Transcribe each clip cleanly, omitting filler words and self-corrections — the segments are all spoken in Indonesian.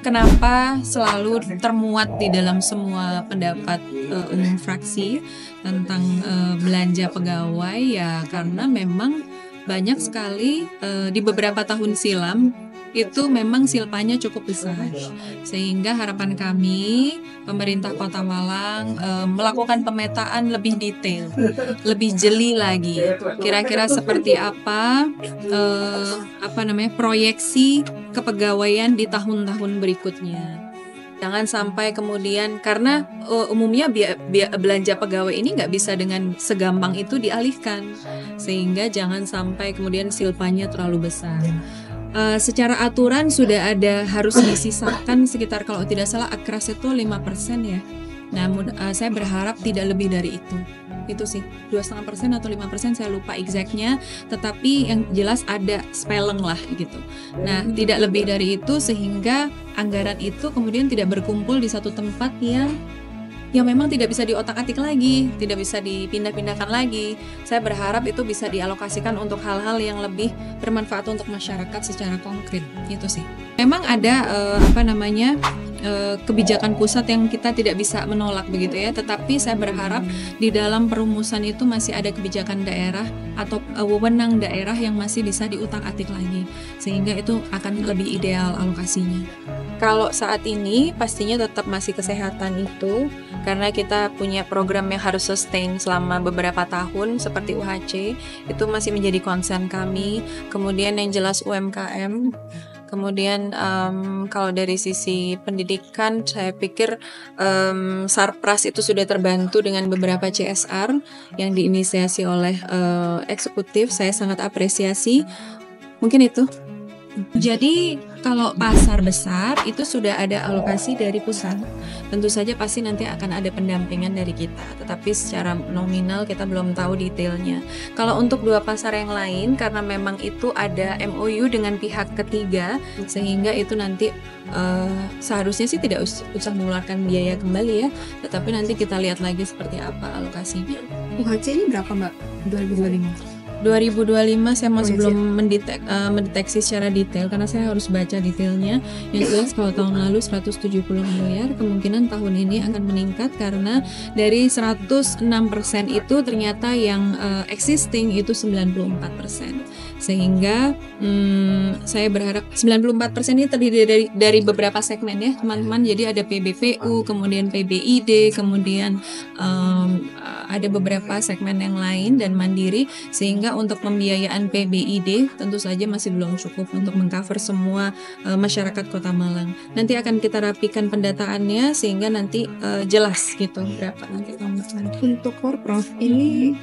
Kenapa selalu termuat di dalam semua pendapat umum fraksi tentang belanja pegawai ya karena memang banyak sekali di beberapa tahun silam itu memang silpanya cukup besar sehingga harapan kami pemerintah Kota Malang melakukan pemetaan lebih detail, lebih jeli lagi. Kira-kira seperti apa proyeksi kepegawaian di tahun-tahun berikutnya. Jangan sampai kemudian karena umumnya belanja pegawai ini nggak bisa dengan segampang itu dialihkan sehingga jangan sampai kemudian silpanya terlalu besar. Secara aturan sudah ada harus disisakan sekitar kalau tidak salah akras itu 5% ya. Namun saya berharap tidak lebih dari itu. Itu sih 2,5% atau 5% saya lupa exactnya. Tetapi yang jelas ada spelling lah gitu. Nah tidak lebih dari itu sehingga anggaran itu kemudian tidak berkumpul di satu tempat yang memang tidak bisa diotak-atik lagi, tidak bisa dipindah-pindahkan lagi. Saya berharap itu bisa dialokasikan untuk hal-hal yang lebih bermanfaat untuk masyarakat secara konkret. Itu sih. Memang ada kebijakan pusat yang kita tidak bisa menolak begitu ya. Tetapi saya berharap di dalam perumusan itu masih ada kebijakan daerah atau wewenang daerah yang masih bisa diutak-atik lagi, sehingga itu akan lebih ideal alokasinya. Kalau saat ini pastinya tetap masih kesehatan itu karena kita punya program yang harus sustain selama beberapa tahun seperti UHC itu masih menjadi concern kami. Kemudian yang jelas UMKM. Kemudian kalau dari sisi pendidikan saya pikir Sarpras itu sudah terbantu dengan beberapa CSR yang diinisiasi oleh eksekutif. Saya sangat apresiasi. Mungkin itu. Jadi kalau pasar besar itu sudah ada alokasi dari pusat. Tentu saja pasti nanti akan ada pendampingan dari kita. Tetapi secara nominal kita belum tahu detailnya. Kalau untuk dua pasar yang lain karena memang itu ada MOU dengan pihak ketiga sehingga itu nanti seharusnya sih tidak usah mengeluarkan biaya kembali ya. Tetapi nanti kita lihat lagi seperti apa alokasinya. UHC ini berapa Mbak 2025 saya masih belum mendeteksi secara detail karena saya harus baca detailnya. Yang jelas kalau tahun lalu 170 miliar, kemungkinan tahun ini akan meningkat karena dari 106% itu ternyata yang existing itu 94%. Sehingga saya berharap 94% ini terdiri dari beberapa segmen ya teman-teman. Jadi ada PBPU, kemudian PBID, kemudian ada beberapa segmen yang lain dan mandiri sehingga untuk pembiayaan PBID tentu saja masih belum cukup untuk mengcover semua masyarakat Kota Malang. Nanti akan kita rapikan pendataannya sehingga nanti jelas gitu berapa nanti tahun depan. Untuk Porprov ini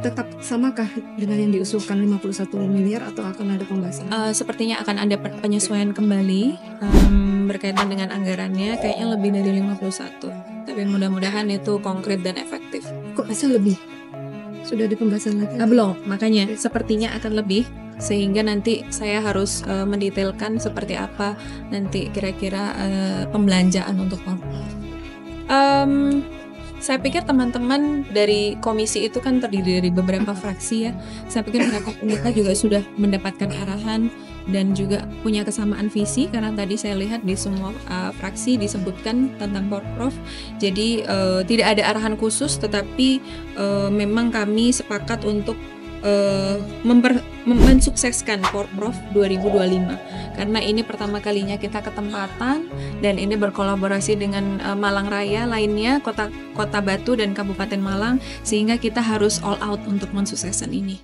tetap samakah dengan yang diusulkan 51 miliar atau akan ada pembahasan? Sepertinya akan ada penyesuaian kembali berkaitan dengan anggarannya kayaknya lebih dari 51. Tapi mudah-mudahan itu konkret dan efektif. Kok bisa lebih? Sudah di pembahasan lagi? Belum, makanya sepertinya akan lebih sehingga nanti saya harus mendetailkan seperti apa nanti kira-kira pembelanjaan untuk Porprov. Saya pikir teman-teman dari komisi itu kan terdiri dari beberapa fraksi ya. Saya pikir mereka juga sudah mendapatkan arahan dan juga punya kesamaan visi karena tadi saya lihat di semua fraksi disebutkan tentang Porprov. Jadi tidak ada arahan khusus tetapi memang kami sepakat untuk mensukseskan Porprov 2025 karena ini pertama kalinya kita ketempatan dan ini berkolaborasi dengan Malang Raya lainnya, Kota Batu dan Kabupaten Malang sehingga kita harus all out untuk mensukseskan ini.